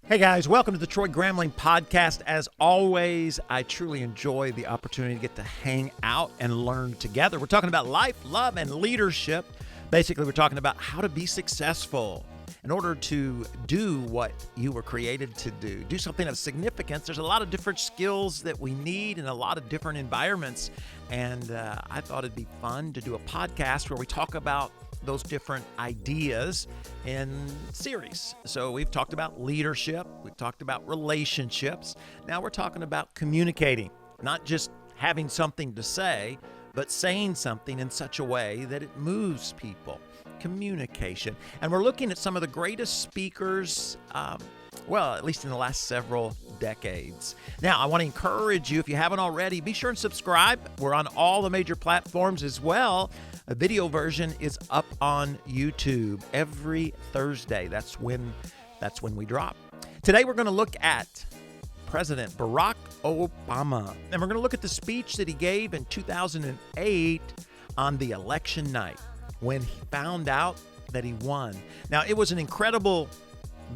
Hey guys, welcome to the Troy Gramling podcast. As always, I truly enjoy the opportunity to get to hang out and learn together. We're talking about life, love, and leadership. Basically, we're talking about how to be successful in order to do what you were created to do something of significance. There's a lot of different skills that we need in a lot of different environments. And I thought it'd be fun to do a podcast where we talk about those different ideas in series. So we've talked about leadership, we've talked about relationships. Now we're talking about communicating, not just having something to say, but saying something in such a way that it moves people. Communication. And we're looking at some of the greatest speakers, at least in the last several decades. Now, I want to encourage you, if you haven't already, be sure and subscribe. We're on all the major platforms as well. A video version is up on YouTube every Thursday. That's when we drop. Today, we're going to look at President Barack Obama. And we're going to look at the speech that he gave in 2008 on the election night when he found out that he won. Now, it was an incredible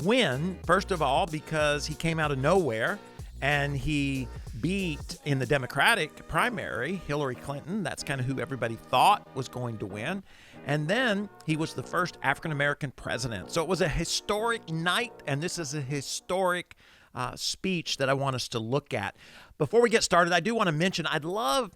win, first of all, because he came out of nowhere and he beat in the Democratic primary Hillary Clinton. That's kind of who everybody thought was going to win. And then he was the first African-American president. So it was a historic night, and this is a historic speech that I want us to look at. Before we get started, I do want to mention I'd love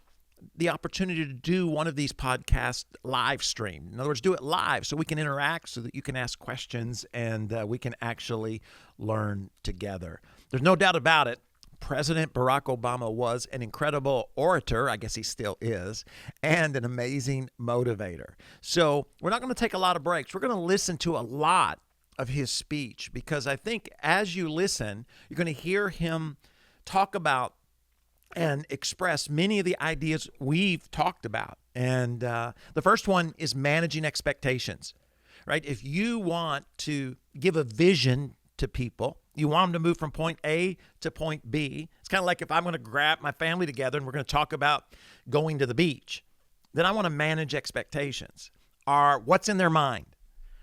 the opportunity to do one of these podcasts live stream. In other words, do it live so we can interact, so that you can ask questions and we can actually learn together. There's no doubt about it. President Barack Obama was an incredible orator, I guess he still is, and an amazing motivator. So we're not going to take a lot of breaks. We're going to listen to a lot of his speech, because I think as you listen, you're going to hear him talk about and express many of the ideas we've talked about. And the first one is managing expectations, right? If you want to give a vision to people, you want them to move from point A to point B. It's kind of like if I'm going to grab my family together and we're going to talk about going to the beach, then I want to manage expectations. What's in their mind,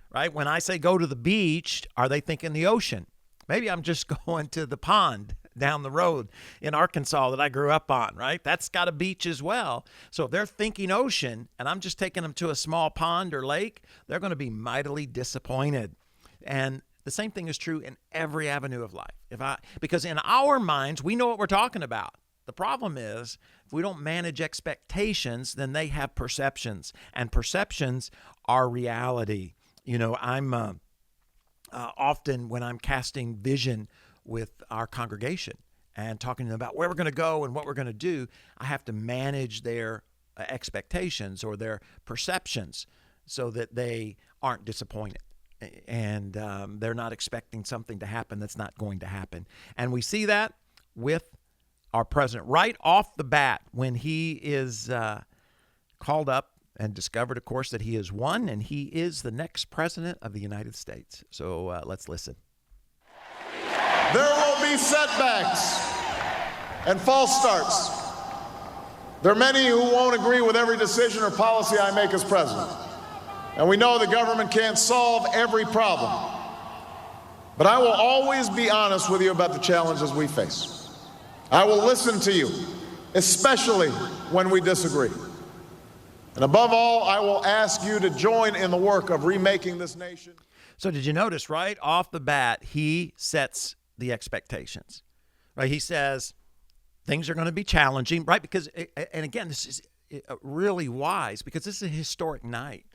right? When I say go to the beach, are they thinking the ocean? Maybe I'm just going to the pond down the road in Arkansas that I grew up on, right? That's got a beach as well. So if they're thinking ocean and I'm just taking them to a small pond or lake, they're going to be mightily disappointed. And the same thing is true in every avenue of life. Because in our minds, we know what we're talking about. The problem is, if we don't manage expectations, then they have perceptions, and perceptions are reality. You know, I'm often when I'm casting vision with our congregation and talking to them about where we're going to go and what we're going to do, I have to manage their expectations or their perceptions so that they aren't disappointed. And they're not expecting something to happen that's not going to happen. And we see that with our president right off the bat when he is called up and discovered, of course, that he has won and he is the next president of the United States. So let's listen. There will be setbacks and false starts. There are many who won't agree with every decision or policy I make as president. And we know the government can't solve every problem. But I will always be honest with you about the challenges we face. I will listen to you, especially when we disagree. And above all, I will ask you to join in the work of remaking this nation. So did you notice right off the bat, he sets the expectations, right? He says things are going to be challenging, right? Because, and again, this is really wise because this is a historic night.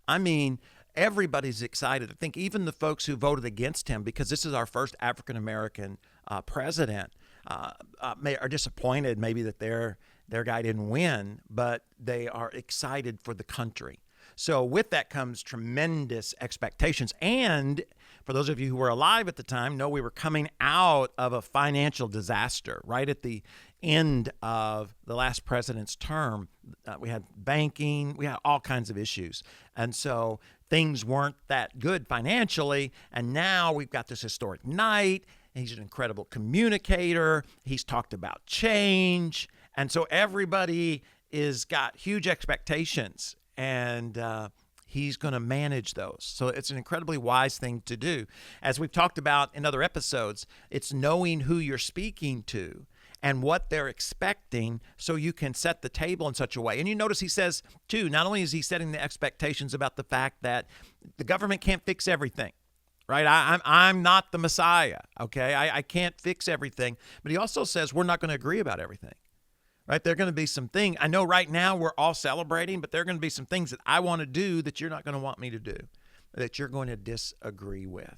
I mean, everybody's excited. I think even the folks who voted against him, because this is our first African-American president, are disappointed maybe that their guy didn't win, but they are excited for the country. So with that comes tremendous expectations. And for those of you who were alive at the time, know we were coming out of a financial disaster right at the end of the last president's term. We had banking, we had all kinds of issues. And so things weren't that good financially. And now we've got this historic night. He's an incredible communicator. He's talked about change. And so everybody is got huge expectations. And he's going to manage those. So it's an incredibly wise thing to do. As we've talked about in other episodes, it's knowing who you're speaking to and what they're expecting so you can set the table in such a way. And you notice he says, too, not only is he setting the expectations about the fact that the government can't fix everything, right? I'm not the Messiah, okay? I can't fix everything. But he also says we're not going to agree about everything, right? There are going to be some things. I know right now we're all celebrating, but there are going to be some things that I want to do that you're not going to want me to do, that you're going to disagree with.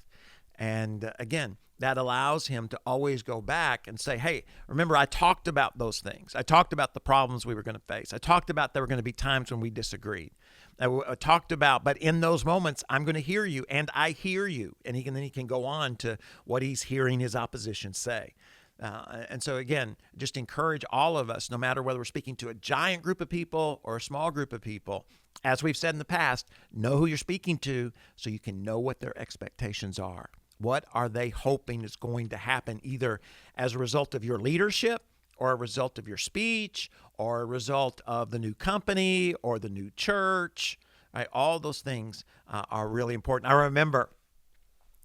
And again, that allows him to always go back and say, hey, remember, I talked about those things. I talked about the problems we were going to face. I talked about there were going to be times when we disagreed. I talked about, but in those moments, I'm going to hear you, and I hear you. And then he can go on to what he's hearing his opposition say. And so, again, just encourage all of us, no matter whether we're speaking to a giant group of people or a small group of people, as we've said in the past, know who you're speaking to so you can know what their expectations are. What are they hoping is going to happen, either as a result of your leadership or a result of your speech or a result of the new company or the new church, right? All those things are really important. I remember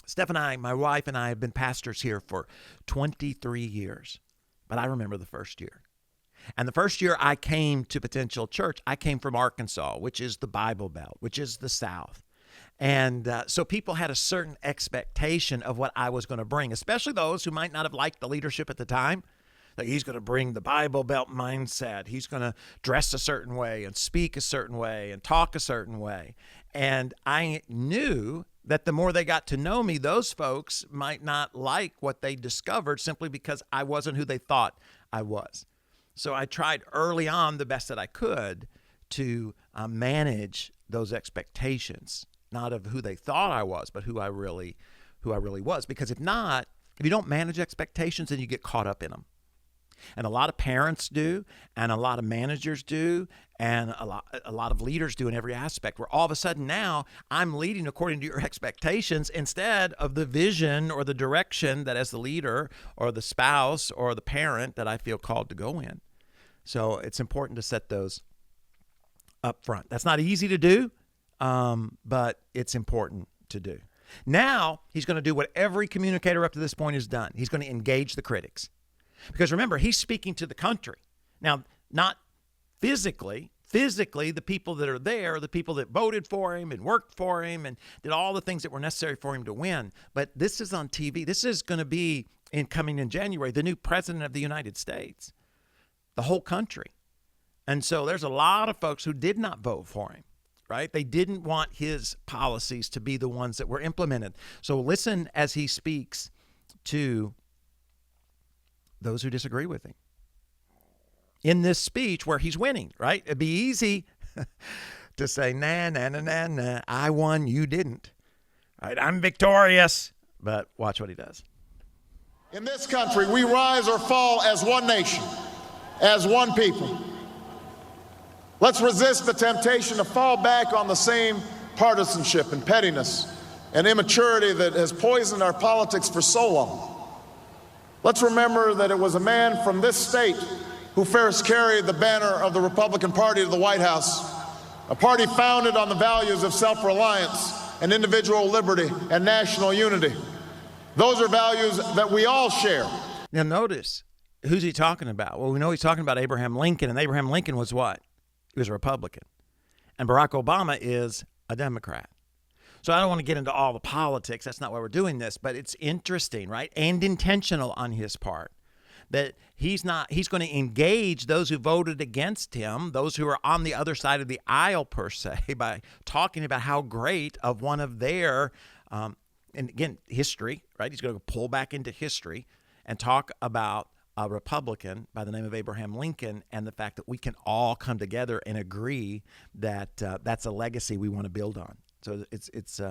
Steph and I, my wife and I, have been pastors here for 23 years, but I remember the first year. And the first year I came to Potential Church, I came from Arkansas, which is the Bible Belt, which is the South. And so people had a certain expectation of what I was going to bring, especially those who might not have liked the leadership at the time. That he's going to bring the Bible Belt mindset. He's going to dress a certain way and speak a certain way and talk a certain way. And I knew that the more they got to know me, those folks might not like what they discovered simply because I wasn't who they thought I was. So I tried early on the best that I could to manage those expectations. Not of who they thought I was, but who I really was. Because if you don't manage expectations, then you get caught up in them. And a lot of parents do, and a lot of managers do, and a lot of leaders do in every aspect, where all of a sudden now I'm leading according to your expectations instead of the vision or the direction that as the leader or the spouse or the parent that I feel called to go in. So it's important to set those up front. That's not easy to do. But it's important to do. Now, he's going to do what every communicator up to this point has done. He's going to engage the critics. Because remember, he's speaking to the country. Now, not physically. Physically, the people that are there are the people that voted for him and worked for him and did all the things that were necessary for him to win. But this is on TV. This is going to be, coming in January, the new president of the United States. The whole country. And so there's a lot of folks who did not vote for him. Right? They didn't want his policies to be the ones that were implemented. So listen as he speaks to those who disagree with him. In this speech where he's winning, right? It'd be easy to say, nah, I won, you didn't. Right? I'm victorious. But watch what he does. In this country, we rise or fall as one nation, as one people. Let's resist the temptation to fall back on the same partisanship and pettiness and immaturity that has poisoned our politics for so long. Let's remember that it was a man from this state who first carried the banner of the Republican Party to the White House, a party founded on the values of self-reliance and individual liberty and national unity. Those are values that we all share. Now notice, who's he talking about? Well, we know he's talking about Abraham Lincoln, and Abraham Lincoln was what? He was a Republican. And Barack Obama is a Democrat. So I don't want to get into all the politics. That's not why we're doing this. But it's interesting, right? And intentional on his part that he's going to engage those who voted against him, those who are on the other side of the aisle, per se, by talking about how great of one of their, and again, history, right? He's going to pull back into history and talk about a Republican by the name of Abraham Lincoln and the fact that we can all come together and agree that that's a legacy we want to build on. So it's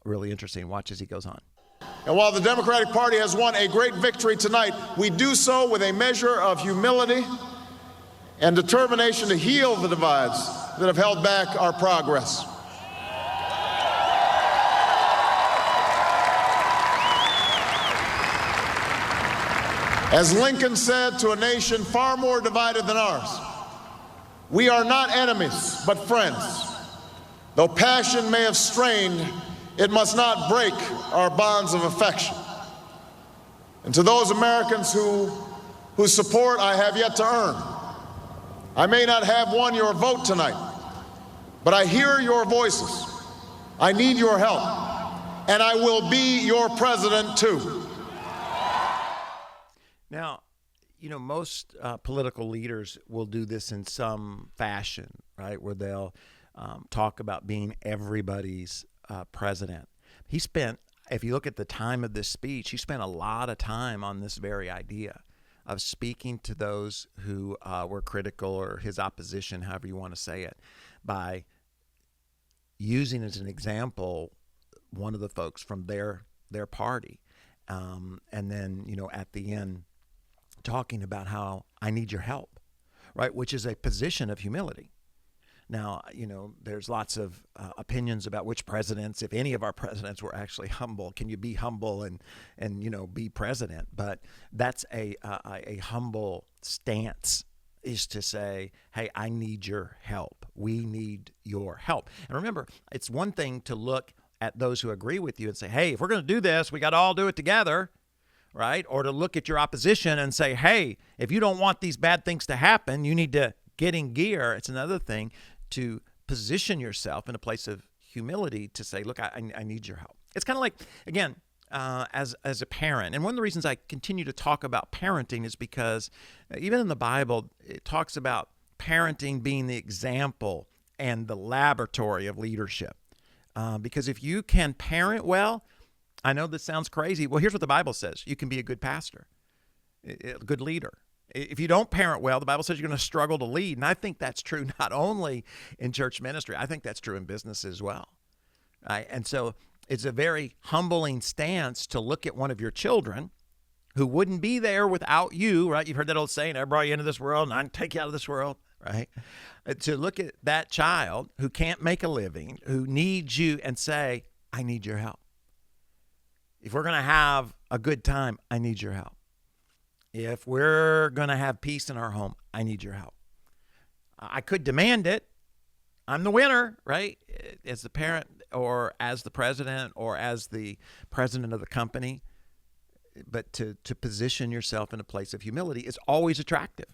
really interesting. Watch as he goes on. And while the Democratic Party has won a great victory tonight, we do so with a measure of humility and determination to heal the divides that have held back our progress. As Lincoln said to a nation far more divided than ours, we are not enemies, but friends. Though passion may have strained, it must not break our bonds of affection. And to those Americans whose support I have yet to earn, I may not have won your vote tonight, but I hear your voices. I need your help, and I will be your president too. Now, most political leaders will do this in some fashion, right, where they'll talk about being everybody's president. He spent, if you look at the time of this speech, he spent a lot of time on this very idea of speaking to those who were critical or his opposition, however you want to say it, by using as an example one of the folks from their party. And then, at the end, talking about how I need your help, right, which is a position of humility. Now, there's lots of opinions about which presidents, if any of our presidents were actually humble. Can you be humble and be president? But that's a humble stance, is to say, hey, I need your help. We need your help. And remember, it's one thing to look at those who agree with you and say, hey, if we're going to do this, we got to all do it together, right? Or to look at your opposition and say, hey, if you don't want these bad things to happen, you need to get in gear. It's another thing to position yourself in a place of humility to say, look, I need your help. It's kind of like, again, as a parent. And one of the reasons I continue to talk about parenting is because even in the Bible, it talks about parenting being the example and the laboratory of leadership. Because if you can parent well, I know this sounds crazy. Well, here's what the Bible says. You can be a good pastor, a good leader. If you don't parent well, the Bible says you're going to struggle to lead. And I think that's true not only in church ministry. I think that's true in business as well. Right? And so it's a very humbling stance to look at one of your children who wouldn't be there without you, right? You've heard that old saying, I brought you into this world and I can take you out of this world, right? To look at that child who can't make a living, who needs you, and say, I need your help. If we're going to have a good time, I need your help. If we're going to have peace in our home, I need your help. I could demand it. I'm the winner, right? As the parent or as the president or as the president of the company. But to position yourself in a place of humility is always attractive.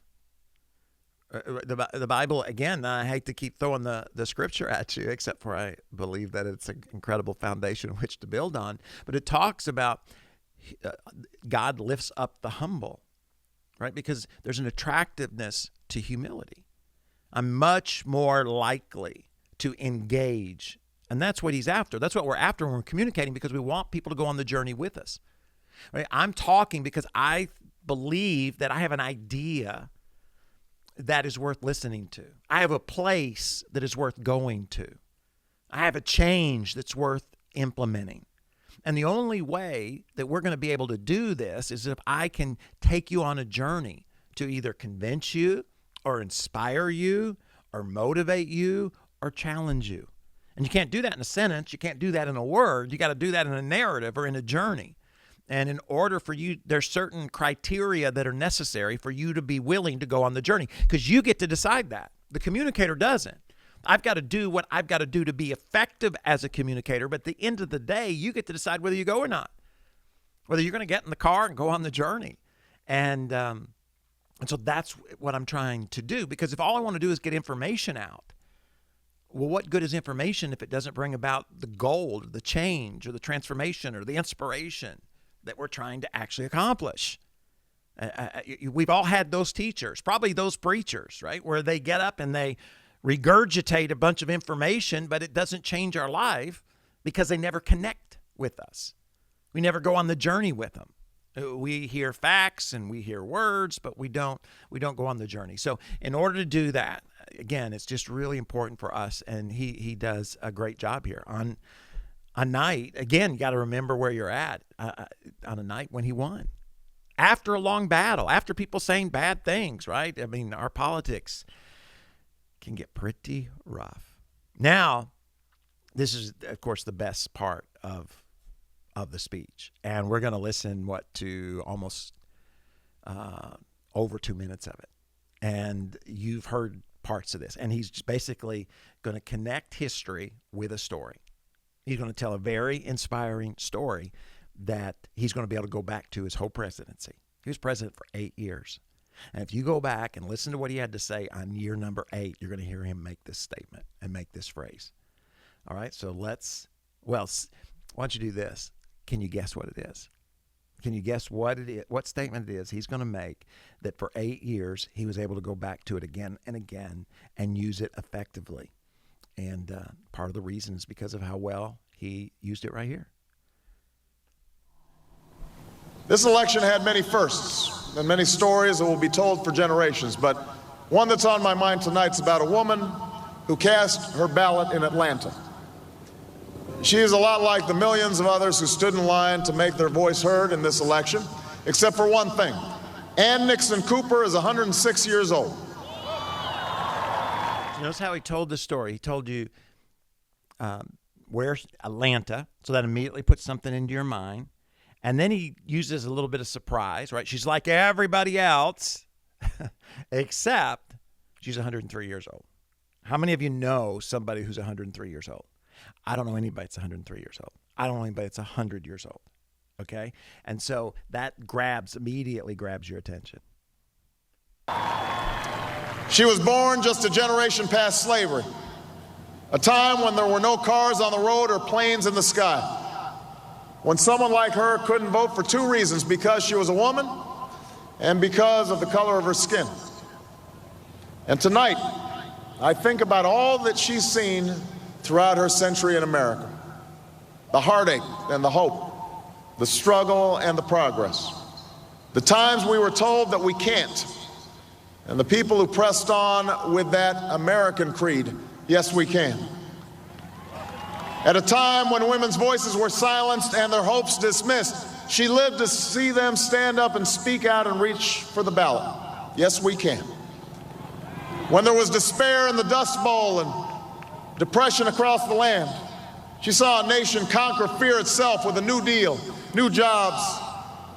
The Bible, again, I hate to keep throwing the scripture at you, except for I believe that it's an incredible foundation in which to build on. But it talks about God lifts up the humble, right? Because there's an attractiveness to humility. I'm much more likely to engage. And that's what he's after. That's what we're after when we're communicating, because we want people to go on the journey with us. Right? I'm talking because I believe that I have an idea that is worth listening to. I have a place that is worth going to. I have a change that's worth implementing. And the only way that we're going to be able to do this is if I can take you on a journey to either convince you or inspire you or motivate you or challenge you. And you can't do that in a sentence. You can't do that in a word. You got to do that in a narrative or in a journey. And in order for you, there's certain criteria that are necessary for you to be willing to go on the journey, because you get to decide that. The communicator doesn't. I've got to do what I've got to do to be effective as a communicator, but at the end of the day, you get to decide whether you go or not, whether you're going to get in the car and go on the journey. And so that's what I'm trying to do, because if all I want to do is get information out, well, what good is information if it doesn't bring about the goal, or the change, or the transformation, or the inspiration that we're trying to actually accomplish? We've all had those teachers, probably those preachers, right, where they get up and they regurgitate a bunch of information, but it doesn't change our life because they never connect with us. We never go on the journey with them. We hear facts and we hear words, but we don't go on the journey. So in order to do that, again, it's just really important for us, and he does a great job here. On a night, again, you got to remember where you're at, on a night when he won. After a long battle, after people saying bad things, right? I mean, our politics can get pretty rough. Now, this is, of course, the best part of the speech. And we're going to listen, to almost over 2 minutes of it. And you've heard parts of this. And he's just basically going to connect history with a story. He's going to tell a very inspiring story that he's going to be able to go back to his whole presidency. He was president for 8 years. And if you go back and listen to what he had to say on year number 8, you're going to hear him make this statement and make this phrase. All right, so why don't you do this? Can you guess what it is? Can you guess what it is? What statement it is he's going to make that for 8 years he was able to go back to it again and again and use it effectively? And part of the reason is because of how well he used it right here. This election had many firsts and many stories that will be told for generations, but one that's on my mind tonight is about a woman who cast her ballot in Atlanta. She is a lot like the millions of others who stood in line to make their voice heard in this election, except for one thing. Ann Nixon Cooper is 106 years old. Notice how he told the story. He told you where's Atlanta, so that immediately puts something into your mind. And then he uses a little bit of surprise, right? She's like everybody else, except she's 103 years old. How many of you know somebody who's 103 years old? I don't know anybody that's 103 years old. I don't know anybody that's 100 years old, okay? And so that immediately grabs your attention. She was born just a generation past slavery, a time when there were no cars on the road or planes in the sky, when someone like her couldn't vote for 2 reasons: because she was a woman and because of the color of her skin. And tonight, I think about all that she's seen throughout her century in America: the heartache and the hope, the struggle and the progress, the times we were told that we can't, and the people who pressed on with that American creed, yes, we can. At a time when women's voices were silenced and their hopes dismissed, she lived to see them stand up and speak out and reach for the ballot. Yes, we can. When there was despair in the Dust Bowl and depression across the land, she saw a nation conquer fear itself with a new deal, new jobs,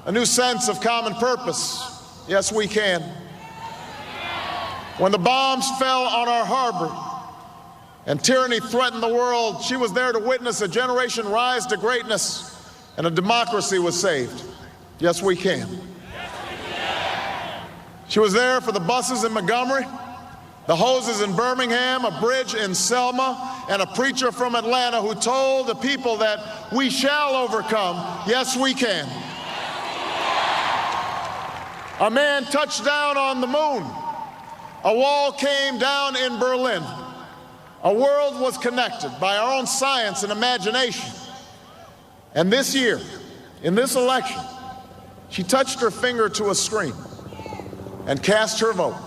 a new sense of common purpose. Yes, we can. When the bombs fell on our harbor and tyranny threatened the world, she was there to witness a generation rise to greatness and a democracy was saved. Yes, we can. She was there for the buses in Montgomery, the hoses in Birmingham, a bridge in Selma, and a preacher from Atlanta who told the people that we shall overcome. Yes, we can. A man touched down on the moon. A wall came down in Berlin. A world was connected by our own science and imagination. And this year, in this election, she touched her finger to a screen and cast her vote.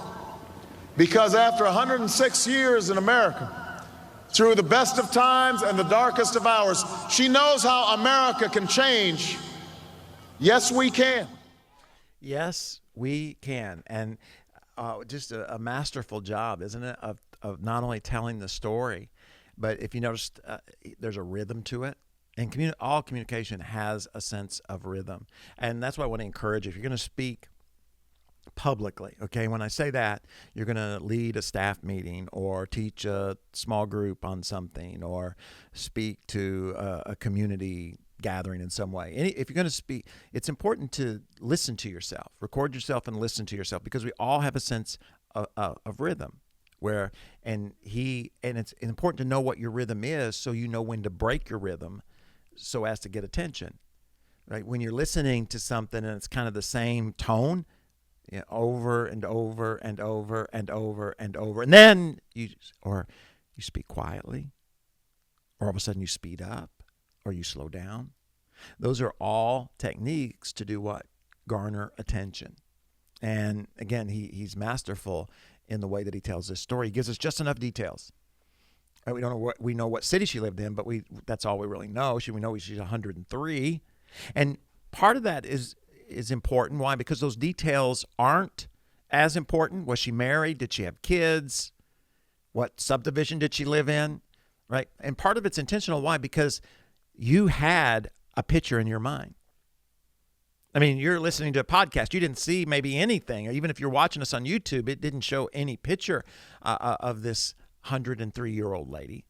Because after 106 years in America, through the best of times and the darkest of hours, she knows how America can change. Yes, we can. Yes, we can. And just a masterful job, isn't it, of not only telling the story, but if you noticed, there's a rhythm to it. And all communication has a sense of rhythm. And that's why I want to encourage you. If you're going to speak publicly, okay, when I say that, you're going to lead a staff meeting or teach a small group on something or speak to a community gathering in some way. If you're going to speak, it's important to listen to yourself, record yourself and listen to yourself, because we all have a sense of rhythm. And it's important to know what your rhythm is so you know when to break your rhythm so as to get attention, right? When you're listening to something and it's kind of the same tone, over and over and over and over and over, and then you speak quietly, or all of a sudden you speed up, or you slow down. Those are all techniques to do what? Garner attention. And again, he's masterful in the way that he tells this story. He gives us just enough details. We don't know we know what city she lived in, but that's all we really know. We know she's 103. And part of that is important. Why? Because those details aren't as important. Was she married? Did she have kids? What subdivision did she live in? Right? And part of it's intentional. Why? Because you had a picture in your mind. I mean, you're listening to a podcast. You didn't see maybe anything. Or even if you're watching us on YouTube, it didn't show any picture of this 103-year-old lady.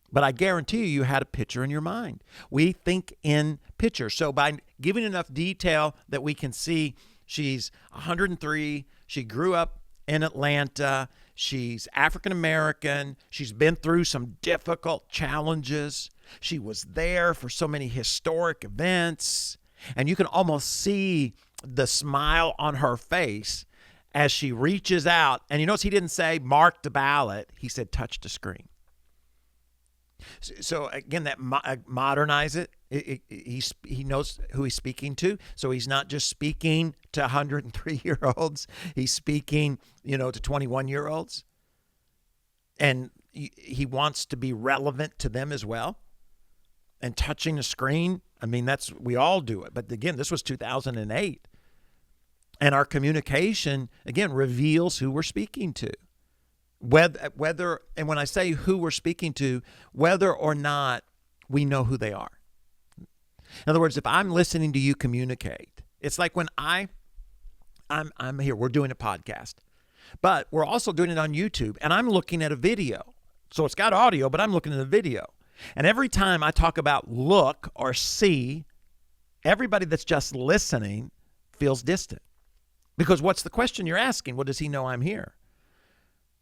But I guarantee you had a picture in your mind. We think in pictures. So by giving enough detail that we can see she's 103, she grew up in Atlanta, she's African American, she's been through some difficult challenges, she was there for so many historic events, and you can almost see the smile on her face as she reaches out. And you notice he didn't say mark the ballot, he said touch the screen. So again, that modernize it. He knows who he's speaking to. So he's not just speaking to 103-year-olds. He's speaking, to 21-year-olds. And he wants to be relevant to them as well. And touching the screen, I mean, we all do it. But again, this was 2008. And our communication, again, reveals who we're speaking to. Whether, and when I say who we're speaking to, whether or not we know who they are. In other words, if I'm listening to you communicate, it's like when I'm here, we're doing a podcast, but we're also doing it on YouTube, and I'm looking at a video. So it's got audio, but I'm looking at a video. And every time I talk about look or see, everybody that's just listening feels distant. Because what's the question you're asking? Well, does he know I'm here?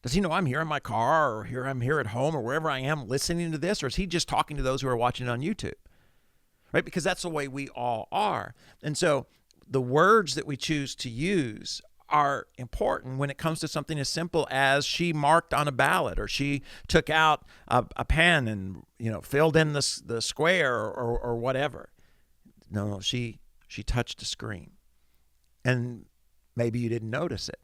Does he know I'm here in my car, or I'm here at home, or wherever I am listening to this? Or is he just talking to those who are watching it on YouTube? Right? Because that's the way we all are. And so the words that we choose to use are important when it comes to something as simple as she marked on a ballot, or she took out a pen and filled in the square, or whatever. No, she touched a screen. And maybe you didn't notice it.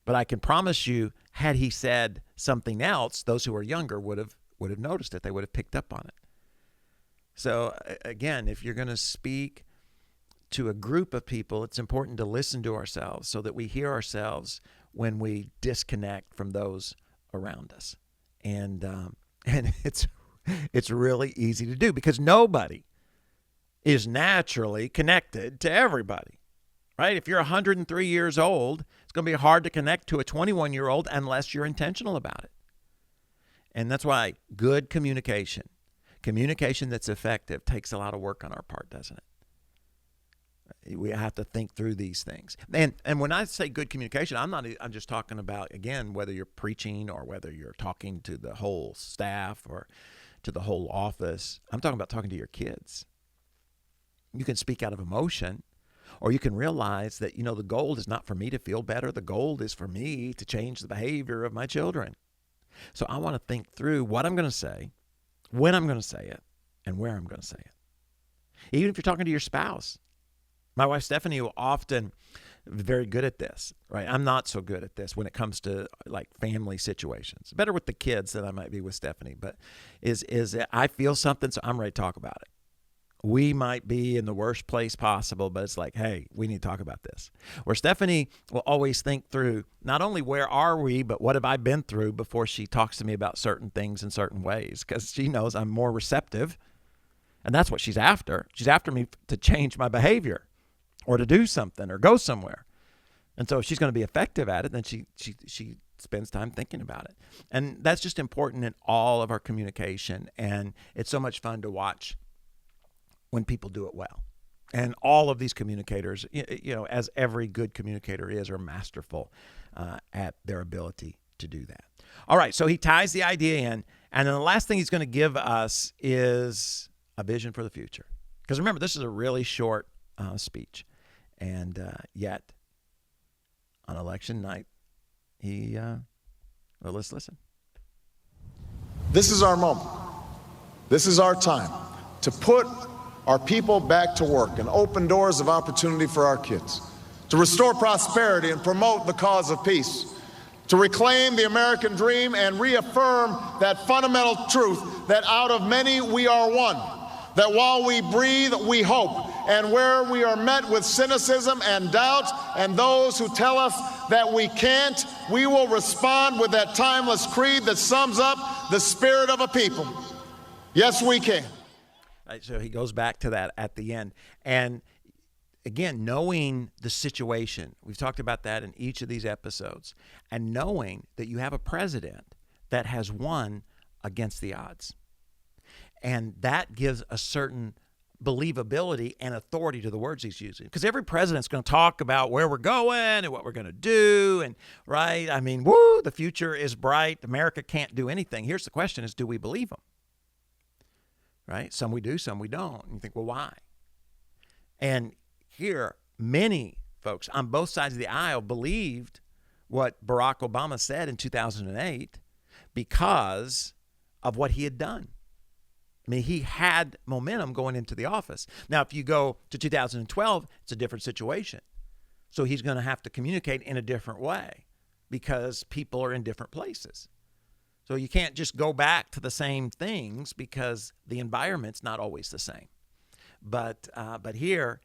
But I can promise you, had he said something else, those who are younger would have noticed it. They would have picked up on it. So again, if you're going to speak to a group of people, it's important to listen to ourselves so that we hear ourselves when we disconnect from those around us. And it's really easy to do because nobody is naturally connected to everybody. Right? If you're 103 years old, it's going to be hard to connect to a 21-year-old unless you're intentional about it. And that's why good communication that's effective, takes a lot of work on our part, doesn't it? We have to think through these things. And when I say good communication, I'm just talking about, again, whether you're preaching or whether you're talking to the whole staff or to the whole office. I'm talking about talking to your kids. You can speak out of emotion. Or you can realize that, the goal is not for me to feel better. The goal is for me to change the behavior of my children. So I want to think through what I'm going to say, when I'm going to say it, and where I'm going to say it. Even if you're talking to your spouse. My wife, Stephanie, will often be very good at this, right? I'm not so good at this when it comes to like family situations. Better with the kids than I might be with Stephanie. But is I feel something, so I'm ready to talk about it. We might be in the worst place possible, but it's like, hey, we need to talk about this. Where Stephanie will always think through, not only where are we, but what have I been through before she talks to me about certain things in certain ways, because she knows I'm more receptive, and that's what she's after. She's after me to change my behavior or to do something or go somewhere. And so if she's going to be effective at it, then she spends time thinking about it. And that's just important in all of our communication, and it's so much fun to watch when people do it well. And all of these communicators, as every good communicator is, are masterful at their ability to do that. All right, so he ties the idea in. And then the last thing he's going to give us is a vision for the future. Because remember, this is a really short speech. And yet, on election night, let's listen. This is our moment. This is our time to put our people back to work and open doors of opportunity for our kids, to restore prosperity and promote the cause of peace, to reclaim the American dream and reaffirm that fundamental truth that out of many we are one, that while we breathe, we hope, and where we are met with cynicism and doubt and those who tell us that we can't, we will respond with that timeless creed that sums up the spirit of a people. Yes, we can. So he goes back to that at the end. And again, knowing the situation, we've talked about that in each of these episodes, and knowing that you have a president that has won against the odds. And that gives a certain believability and authority to the words he's using. Because every president's going to talk about where we're going and what we're going to do. And, right, I mean, woo, the future is bright. America can't do anything. Here's the question is, do we believe them? Right? Some we do, some we don't. And you think, well, why? And here, many folks on both sides of the aisle believed what Barack Obama said in 2008 because of what he had done. I mean, he had momentum going into the office. Now, if you go to 2012, it's a different situation. So he's going to have to communicate in a different way because people are in different places. So you can't just go back to the same things because the environment's not always the same. But here,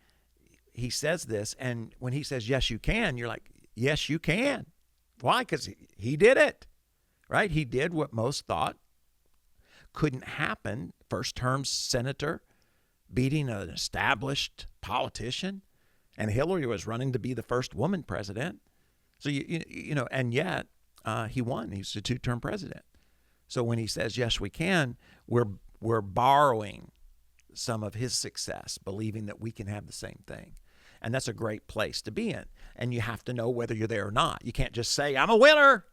he says this, and when he says, yes, you can, you're like, yes, you can. Why? Because he did it, right? He did what most thought couldn't happen. First-term senator beating an established politician, and Hillary was running to be the first woman president. So, you know, and yet he won. He's a two-term president. So when he says, yes, we can, we're borrowing some of his success, believing that we can have the same thing. And that's a great place to be in. And you have to know whether you're there or not. You can't just say, I'm a winner.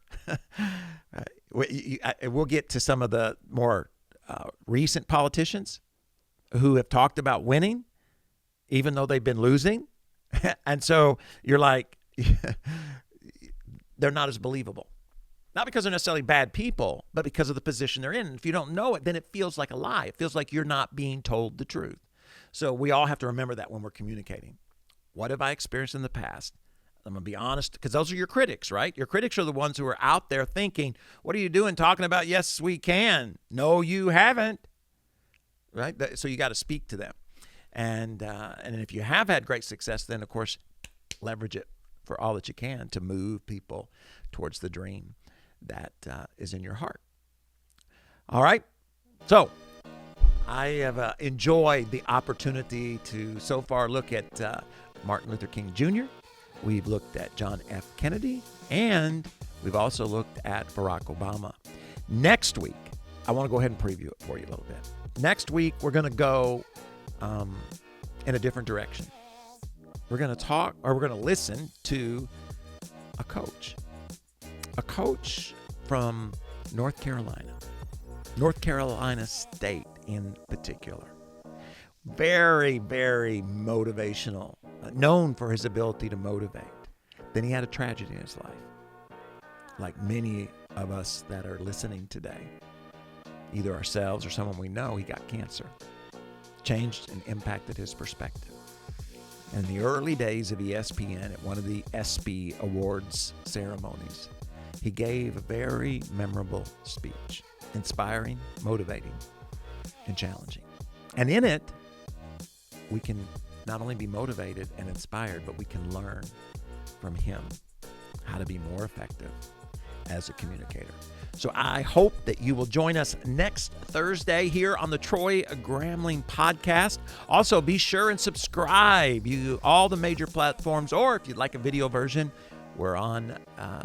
We'll get to some of the more recent politicians who have talked about winning, even though they've been losing. And so you're like, they're not as believable. Not because they're necessarily bad people, but because of the position they're in. And if you don't know it, then it feels like a lie. It feels like you're not being told the truth. So we all have to remember that when we're communicating. What have I experienced in the past? I'm going to be honest, because those are your critics, right? Your critics are the ones who are out there thinking, what are you doing talking about, yes, we can? No, you haven't, right? So you got to speak to them. And if you have had great success, then, of course, leverage it for all that you can to move people towards the dream that is in your heart. All right. So I have enjoyed the opportunity to so far look at Martin Luther King Jr., we've looked at John F. Kennedy, and we've also looked at Barack Obama. Next week, I want to go ahead and preview it for you a little bit. Next week, we're going to go in a different direction. We're going to talk, or we're going to listen to a coach from North Carolina State in particular. Very, very motivational, known for his ability to motivate. Then he had a tragedy in his life, like many of us that are listening today. Either ourselves or someone we know, he got cancer. Changed and impacted his perspective. In the early days of ESPN, at one of the ESPY Awards ceremonies, he gave a very memorable speech, inspiring, motivating, and challenging. And in it, we can not only be motivated and inspired, but we can learn from him how to be more effective as a communicator. So I hope that you will join us next Thursday here on the Troy Gramling podcast. Also, be sure and subscribe to all the major platforms, or if you'd like a video version, we're on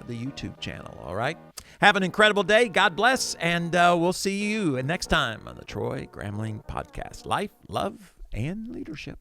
the YouTube channel. All right. Have an incredible day. God bless. And we'll see you next time on the Troy Gramling podcast. Life, love, and leadership.